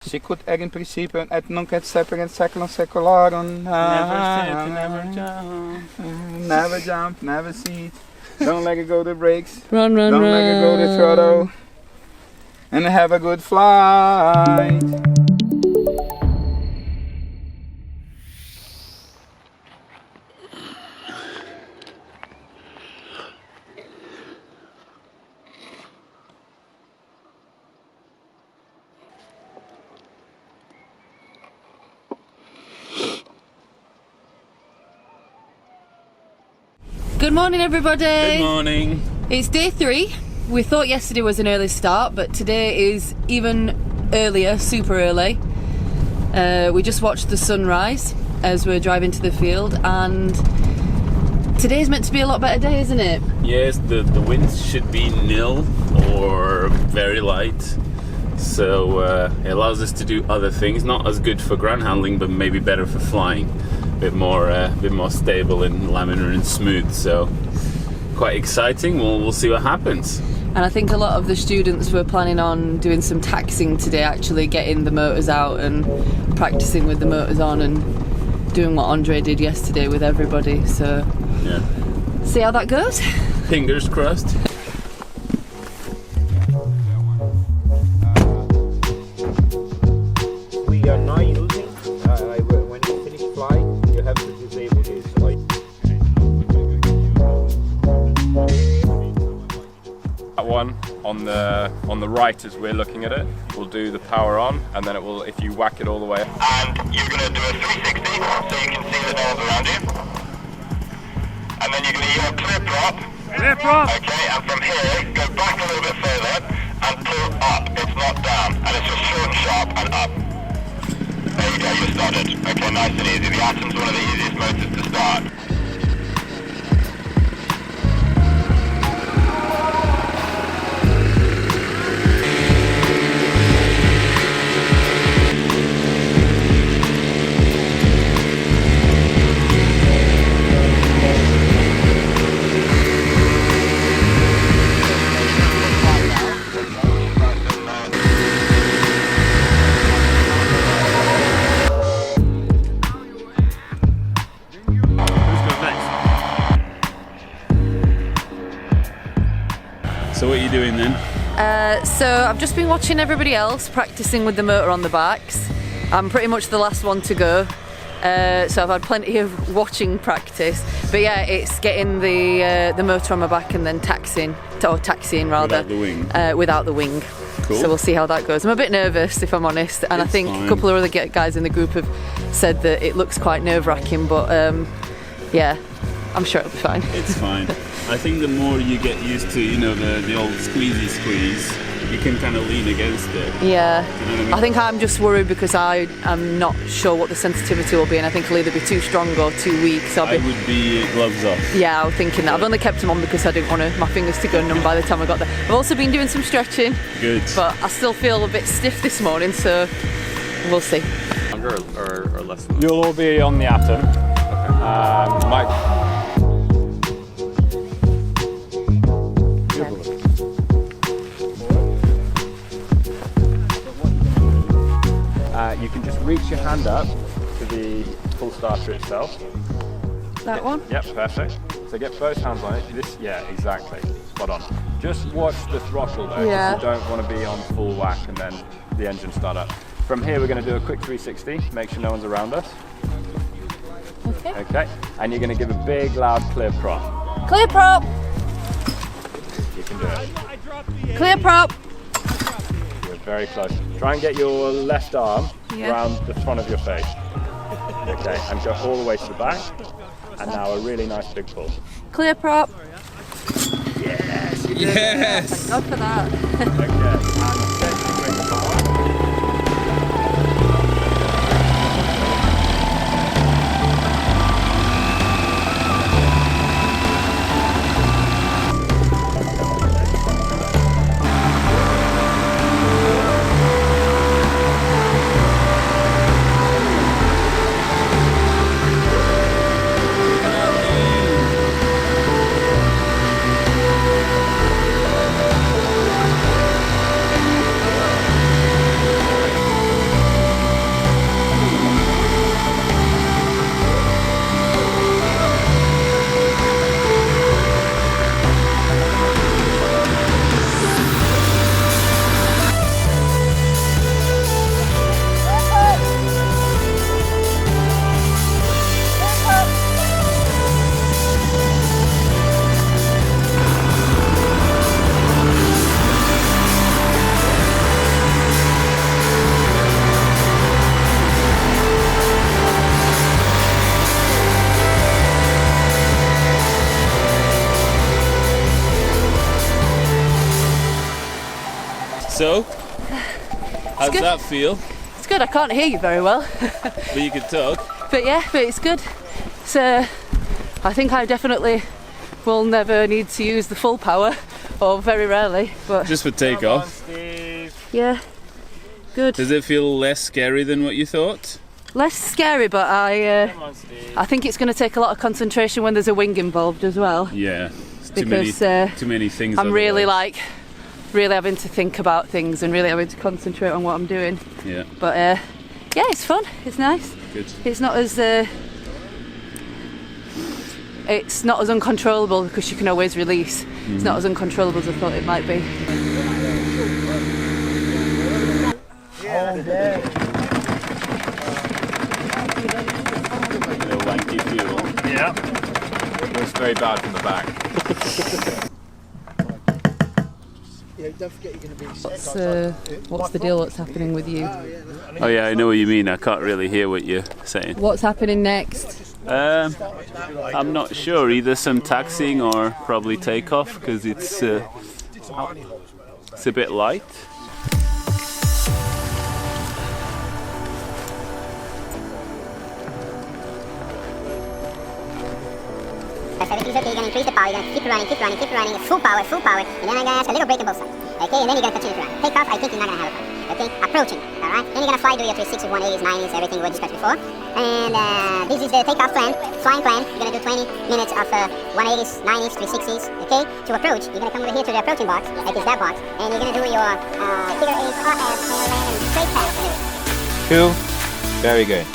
Je kunt in principe et nunc et separate seculum secularum. Never jump. Never jump, never seat. Don't let it go to brakes. Run, run, Don't run. let it go to throttle. And have a good flight. Good morning, everybody. Good morning. It's day 3. We thought yesterday was an early start, but today is even earlier, super early. We just watched the sunrise as we're driving to the field, and today's meant to be a lot better day, isn't it? Yes, the winds should be nil or very light, so it allows us to do other things. Not as good for ground handling, but maybe better for flying. Bit more stable and laminar and smooth, so quite exciting. We'll see what happens. And I think a lot of the students were planning on doing some taxiing today, actually getting the motors out and practicing with the motors on and doing what Andre did yesterday with everybody. So yeah, see how that goes. Fingers crossed. We are not using, when you finish flying, you have to disable this light. That one on the right as we're looking at it will do the power on, and then it will, if you whack it all the way. And you're going to do a 360 so you can see the doors around you. And then you're going to yell clear prop. Clear prop! Okay, and from here, go back a little bit further and pull up. It's not down, and it's just short and sharp and up. There you go, you started. Okay, nice and easy. The Atom's one of the easiest motors to start. So what are you doing then? So I've just been watching everybody else practicing with the motor on the backs. I'm pretty much the last one to go. So I've had plenty of watching practice. But yeah, it's getting the motor on my back and then taxiing rather. Without the wing. Without the wing. Cool. So we'll see how that goes. I'm a bit nervous, if I'm honest, and It's I think fine. a couple of other guys in the group have said that it looks quite nerve-wracking, but yeah, I'm sure it'll be fine. It's fine. I think the more you get used to, the old squeeze, you can kind of lean against it. Yeah, You know what I mean? I think I'm just worried because I'm not sure what the sensitivity will be, and I think it'll either be too strong or too weak. So I would be gloves off. yeah, I was thinking that. I've only kept them on because I didn't want my fingers to go numb by the time I got there. I've also been doing some stretching, Good. but I still feel a bit stiff this morning, so we'll see. Longer or less than that? You'll all be on the Atom. Mike. You can just reach your hand up to the full starter itself. That one? Yep, perfect. So get both hands on it. Yeah, exactly. Spot on. Just watch the throttle though, Yeah. because you don't want to be on full whack and then the engine start up. From here, we're going to do a quick 360. Make sure no one's around us. Okay. Okay. And you're going to give a big, loud clear prop. Clear prop! You can do it. Clear prop! You're very close. Try and get your left arm Yeah. around the front of your face. Okay, and go all the way to the back. And now a really nice big pull. Clear prop! Yes! Yes! Thank God for that. Okay, and gently bring the power. How's good. that feel? It's good. I can't hear you very well. But you can talk. But yeah, but it's good. So I think I definitely will never need to use the full power, or very rarely. But Just for takeoff. yeah, good. Does it feel less scary than what you thought? Less scary, but I think it's going to take a lot of concentration when there's a wing involved as well. Yeah. It's Because too many things. I'm really otherwise. really having to think about things and really having to concentrate on what I'm doing. Yeah. But yeah, it's fun. It's nice. Good. It's not as uncontrollable because you can always release. It's not as uncontrollable as I thought it might be. No wanky fuel. Yeah. It's very bad from the back. What's the deal? What's happening with you? Oh yeah, I know what you mean. I can't really hear what you're saying. What's happening next? I'm not sure. Either some taxiing or probably takeoff because it's a bit light. Everything's okay, you're gonna increase the power, you're gonna keep running, full power, and then I'm gonna ask a little break on both sides. Okay, and then you're gonna continue to run. Take off, I think you're not gonna have a problem. Okay, approaching, alright? Then you're gonna fly, do your 360s, 180s, 90s, everything we discussed before. And this is the takeoff plan, flying plan. You're gonna do 20 minutes of 180s, 90s, 360s, okay? To approach, you're gonna come over here to the approaching box, that is that box, and you're gonna do your figure 8 RF, and you're landing straight past it. Cool. Very good.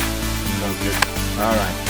Sounds good. All right.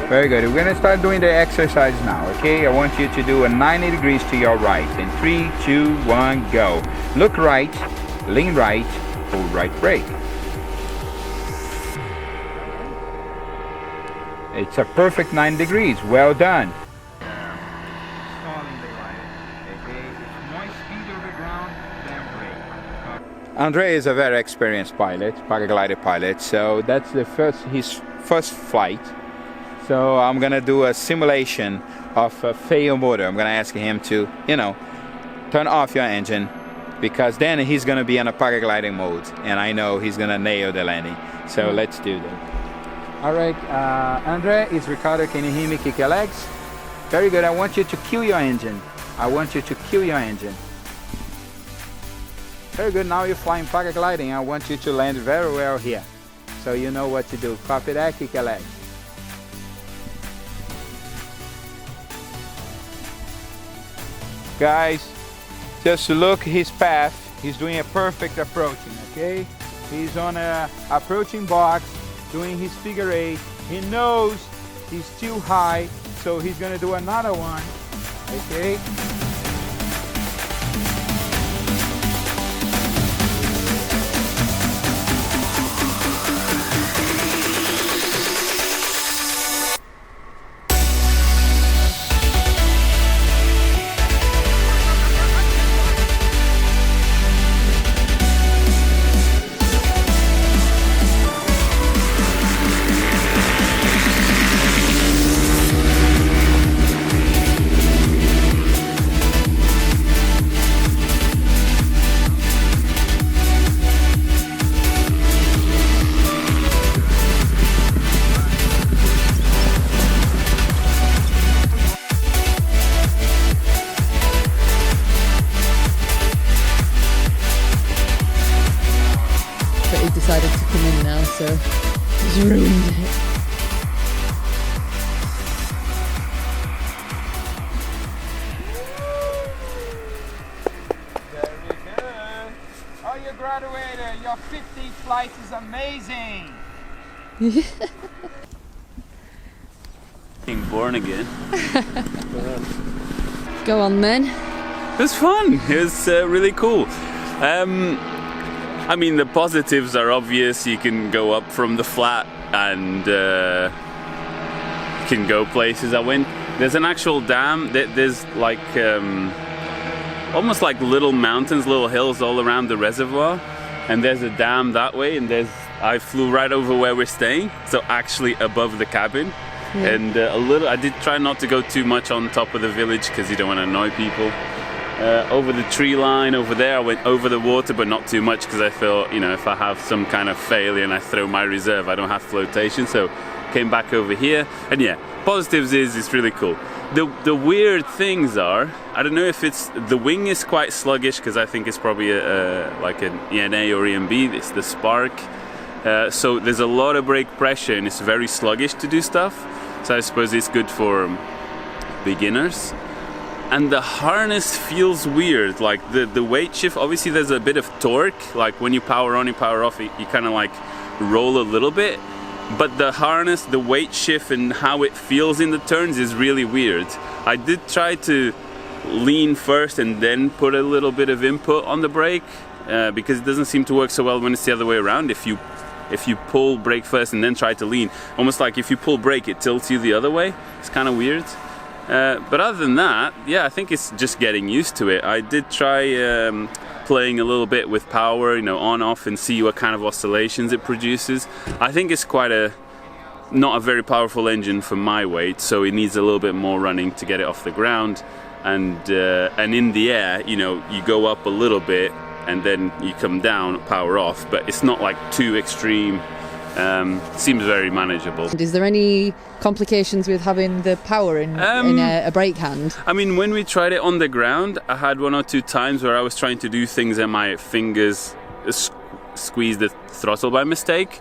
Very good. We're going to start doing the exercise now, okay? I want you to do a 90 degrees to your right. In 3, 2, 1, go. Look right, lean right, pull right brake. It's a perfect 9 degrees. Well done. Andreas is a very experienced pilot, paraglider pilot, so that's his first flight. So I'm gonna do a simulation of a failed motor. I'm gonna ask him to, turn off your engine, because then he's gonna be in a paragliding mode, and I know he's gonna nail the landing. So let's do that. All right, Andrea, it's Ricardo. Can you hear me? Kick your legs. Very good. I want you to kill your engine. Very good. Now you're flying paragliding. I want you to land very well here, so you know what to do. Copy that. Kick your legs. Guys, just look his path. He's doing a perfect approaching, okay? He's on a approaching box, doing his figure 8. He knows he's too high, so he's gonna do another one, okay? think flight is amazing. Being born again. Go on then. It was fun. It was really cool. I mean, the positives are obvious. You can go up from the flat and can go places. There's an actual dam. There's like almost like little mountains, little hills all around the reservoir, and there's a dam that way. And I flew right over where we're staying, so actually above the cabin. Yeah. And I did try not to go too much on top of the village because you don't want to annoy people. Over the tree line over there, I went over the water, but not too much because I thought, you know, if I have some kind of failure and I throw my reserve, I don't have flotation. So came back over here, and yeah, positives is it's really cool. The weird things are, I don't know if it's the wing is quite sluggish because I think it's probably like an ENA or EMB. It's the spark, so there's a lot of brake pressure and it's very sluggish to do stuff. So I suppose it's good for beginners. And the harness feels weird, like the weight shift, obviously there's a bit of torque, like when you power on, you power off, you kind of like roll a little bit, but the harness, the weight shift and how it feels in the turns is really weird. I did try to lean first and then put a little bit of input on the brake, because it doesn't seem to work so well when it's the other way around. If you pull brake first and then try to lean, almost like if you pull brake, it tilts you the other way. It's kind of weird. But other than that, yeah, I think it's just getting used to it. I did try playing a little bit with power, you know, on, off, and see what kind of oscillations it produces. I think it's not a very powerful engine for my weight, so it needs a little bit more running to get it off the ground. And in the air, you know, you go up a little bit and then you come down, power off, but it's not like too extreme. Seems very manageable. Is there any complications with having the power in a brake hand? I mean, when we tried it on the ground, I had 1 or 2 times where I was trying to do things and my fingers squeezed the throttle by mistake.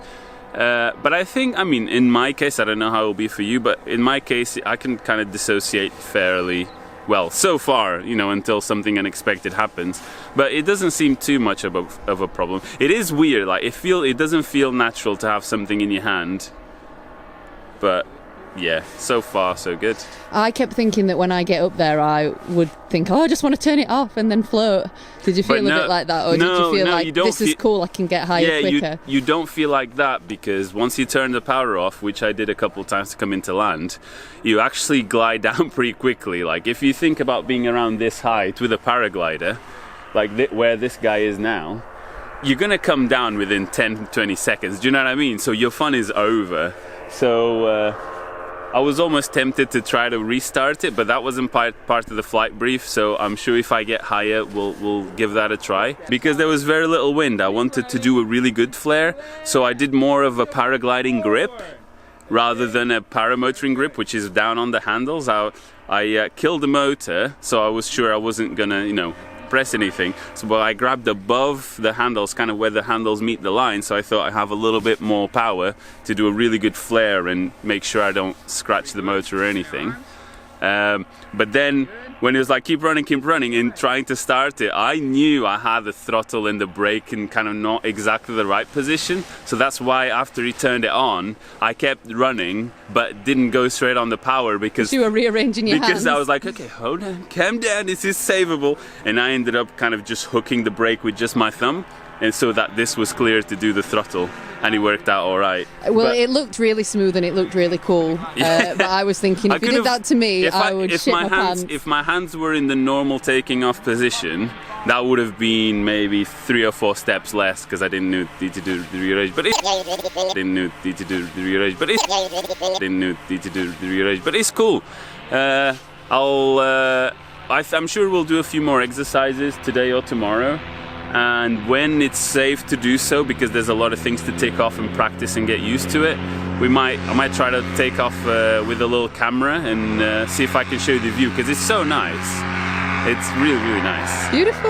But I think, I mean, in my case, I don't know how it will be for you, but in my case, I can kind of dissociate fairly well, so far, you know, until something unexpected happens. But it doesn't seem too much of a problem. It is weird, like it doesn't feel natural to have something in your hand. But yeah, so far so good. I kept thinking that when I get up there I would think, oh, I just want to turn it off and then float. Did you feel a bit like that, or did you feel like this is cool, I can get higher quicker? You don't feel like that, because once you turn the power off, which I did a couple of times to come into land, you actually glide down pretty quickly. Like if you think about being around this height with a paraglider, like where this guy is now, you're gonna come down within 10-20 seconds. Do you know what I mean? So your fun is over. So I was almost tempted to try to restart it, but that wasn't part of the flight brief, so I'm sure if I get higher, we'll give that a try. Because there was very little wind, I wanted to do a really good flare, so I did more of a paragliding grip rather than a paramotoring grip, which is down on the handles. I killed the motor, so I was sure I wasn't gonna, you know, press anything. So I grabbed above the handles, kind of where the handles meet the line, so I thought I have a little bit more power to do a really good flare and make sure I don't scratch the motor or anything. But then when it was like keep running and trying to start it, I knew I had the throttle and the brake in kind of not exactly the right position, so that's why after he turned it on I kept running but didn't go straight on the power, because you were rearranging your hands. I was like, okay, hold on, calm down, this is savable, and I ended up kind of just hooking the brake with just my thumb, and so that this was clear to do the throttle, and it worked out all right. Well, it looked really smooth and it looked really cool. But I was thinking, if you did that to me, I would shit my pants. If my hands were in the normal taking off position, that would have been maybe 3 or 4 steps less, because I didn't need to do the rearrange. But it's cool. I'm sure we'll do a few more exercises today or tomorrow. And when it's safe to do so, because there's a lot of things to take off and practice and get used to it, I might try to take off with a little camera and see if I can show you the view, because it's so nice. It's really, really nice. Beautiful.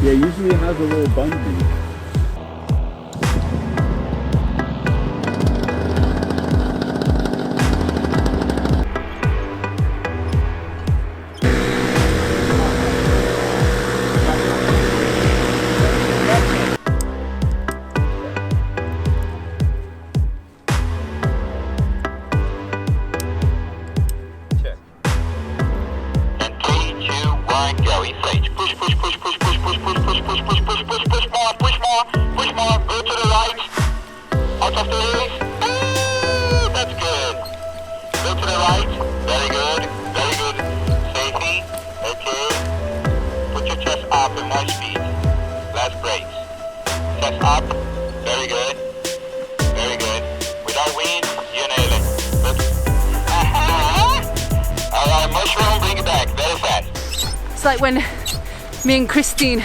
Yeah, usually it has a little bungee. It's like when me and Christine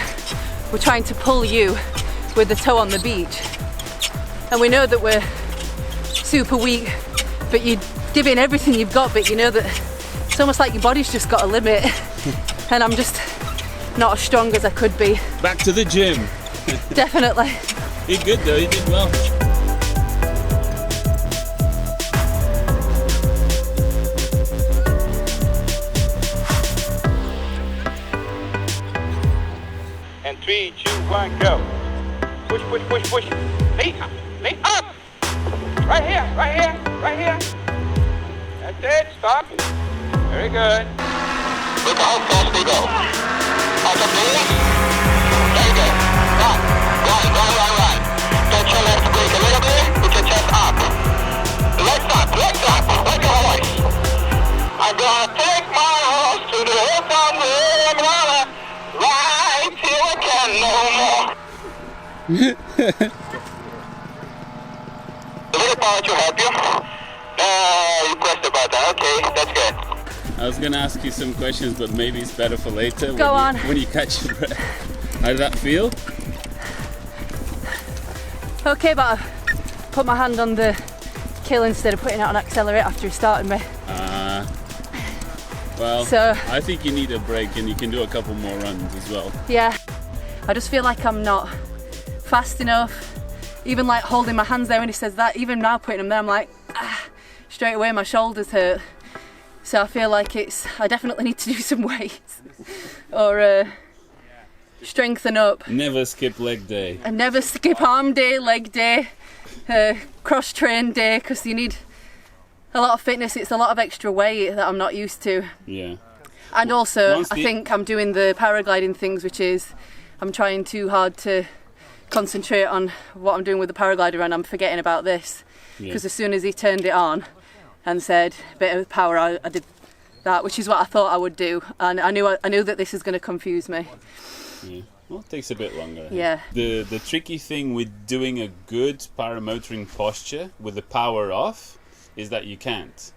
were trying to pull you with the Thoe on the beach. And we know that we're super weak, but you give in everything you've got, but you know that it's almost like your body's just got a limit. And I'm just not as strong as I could be. Back to the gym. Definitely. You're good though, you did well. And 3, 2, 1, go. Push, push, push, push. Lean up, lean up. Right here, right here, right here. That's it, stop. Very good. Look how fast they go. Out of this. There you go. Stop. Right. Touch your left brake a little bit. Put your chest up. Legs up, like a horse. I'm gonna take my horse to the hill somewhere. I'm gonna ride till I can no more. The little power to help you. Request about that. Okay, that's good. I was gonna ask you some questions, but maybe it's better for later. Go on. When you catch your breath. How did that feel? Okay, but I put my hand on the kill instead of putting it on accelerate after he started me. Well, So- I think you need a break and you can do a couple more runs as well. Yeah, I just feel like I'm not fast enough. Even like holding my hands there when he says that, even now putting them there, I'm like, straight away my shoulders hurt. So I feel like I definitely need to do some weights or strengthen up. Never skip leg day. And never skip arm day, leg day, cross train day, because you need a lot of fitness. It's a lot of extra weight that I'm not used to. Yeah. And also, Once I think I'm doing the paragliding things, which is I'm trying too hard to concentrate on what I'm doing with the paraglider, and I'm forgetting about this. Because as soon as he turned it on and said a bit of power, I did that, which is what I thought I would do. And I knew that this is going to confuse me. Yeah. Well, it takes a bit longer. Yeah. The tricky thing with doing a good paramotoring posture with the power off is that you can't.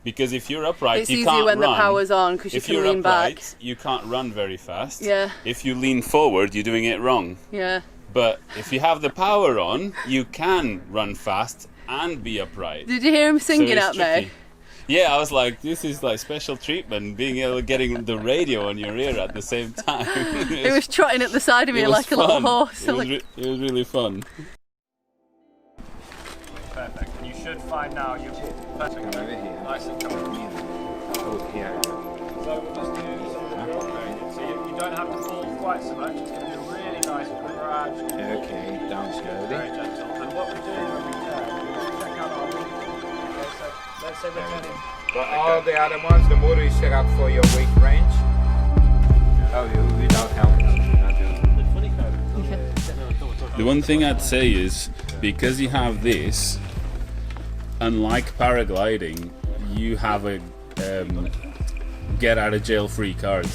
Because if you're upright, It's you easy can't when run. the power's on because you If can you're lean upright, back. you can't run very fast. Yeah. If you lean forward, you're doing it wrong. Yeah. But if you have the power on, you can run fast and be upright. Did you hear him singing it's at me? tricky. Yeah, I was like, this is like special treatment, being able getting the radio on your ear at the same time. He was trotting at the side of me it was like a little fun. horse. It was really fun. Perfect. You should find now your perfect over here. Nice and comfortable. Oh, here. So we'll just do some of the drill code. So you don't have to fall quite so much. It's going to be really nice, gradual. Okay, down slowly. Very gentle. And what we do when we turn, we check out our wing. Okay, so let's say we're turning. But all the other ones, the motor is set up for your weight range. Oh, without helmet. The one thing I'd say is, because you have this, unlike paragliding, you have a get out of jail free card. Do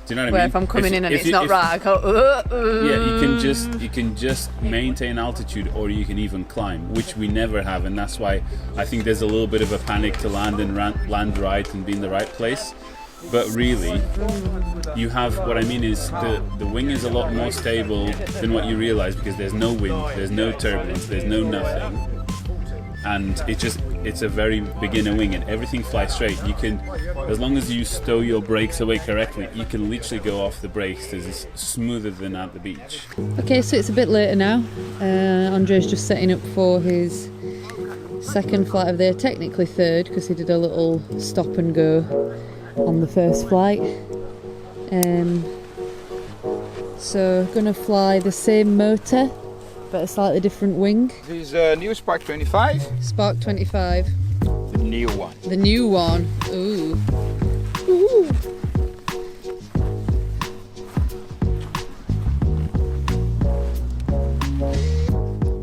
you know what I Where mean? if I'm coming in and if it's you- not if- right, I go, Yeah, you can just maintain altitude, or you can even climb, which we never have, and that's why I think there's a little bit of a panic to land and land right and be in the right place. But really, you have, what I mean is the wing is a lot more stable than what you realize, because there's no wind, there's no turbulence, there's no nothing, and it's a very beginner wing, and everything flies straight. You can, as long as you stow your brakes away correctly, you can literally go off the brakes. It's smoother than at the beach. Okay, so it's a bit later now. Andreas just setting up for his second flight of the day, technically third, because he did a little stop and go on the first flight. So gonna fly the same motor but a slightly different wing. This is a new Spark 25. Spark 25, The new one. the new one. Ooh. Ooh.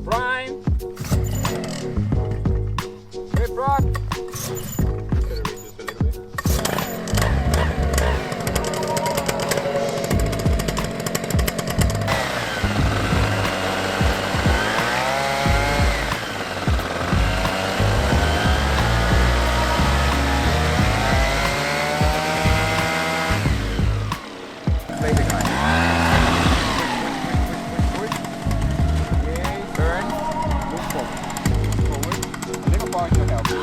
Prime. Good rock. far to help you.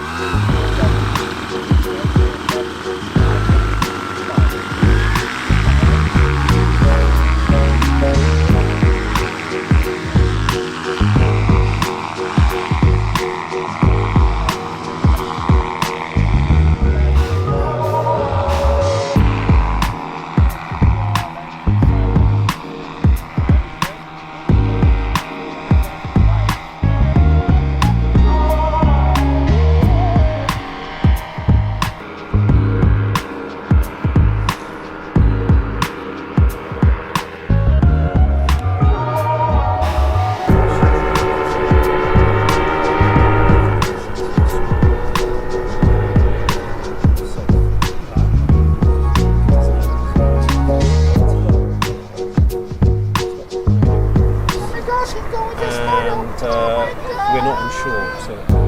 We're not unsure. So.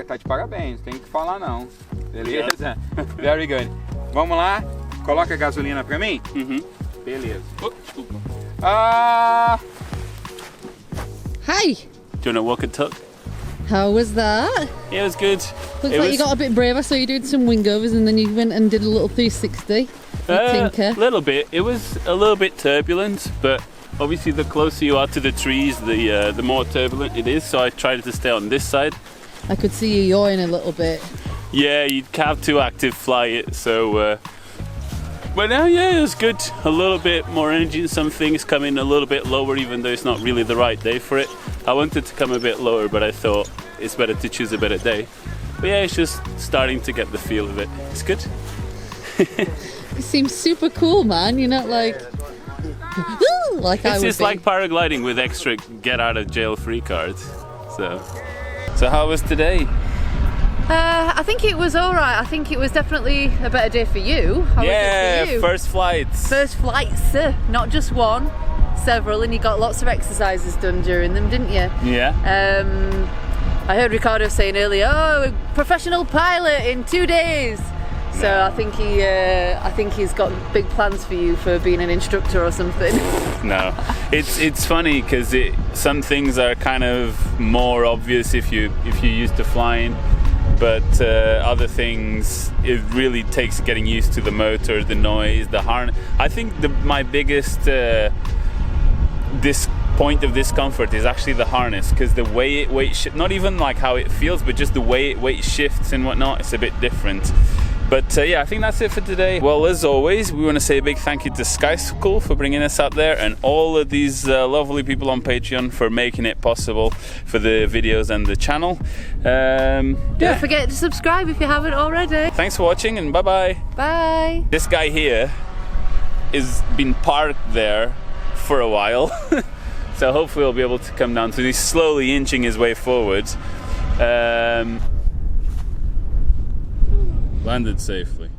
Tá de parabéns, tem que falar não. Beleza? Very good. Vamos lá? Coloca a gasolina pra mim? Beleza. Desculpa. Hi! Do you want to walk a tuck? How was that? Yeah, it was good. Looks like you got a bit brave. I saw you doing some wingovers and then you went and did a little 360. A little bit. It was a little bit turbulent, but obviously the closer you are to the trees, the more turbulent it is. So I tried to stay on this side. I could see you yawing a little bit. Yeah, you have to active fly it. So, but now, yeah, it was good. A little bit more energy in some things, coming a little bit lower, even though it's not really the right day for it. I wanted to come a bit lower, but I thought it's better to choose a better day. But yeah, it's just starting to get the feel of it. It's good. It seems super cool, man. You're not like like I would be. It's just like paragliding with extra get out of jail free cards. So how was today? I think it was alright. I think it was definitely a better day for you. How was it for you? First flights. First flights, not just one, several, and you got lots of exercises done during them, didn't you? Yeah. I heard Ricardo saying earlier, oh, professional pilot in 2 days. So I think he's got big plans for you for being an instructor or something. No, it's funny because some things are kind of more obvious if you're used to flying, but other things it really takes getting used to the motor, the noise, the harness. I think my biggest point of discomfort is actually the harness, because the way it not even like how it feels, but just the way it shifts and whatnot. It's a bit different. But yeah, I think that's it for today. Well, as always, we want to say a big thank you to SkySchool for bringing us out there, and all of these lovely people on Patreon for making it possible for the videos and the channel. Don't forget to subscribe if you haven't already. Thanks for watching, and bye-bye. Bye. This guy here is been parked there for a while. So hopefully he'll be able to come down. So he's slowly inching his way forward. Landed safely.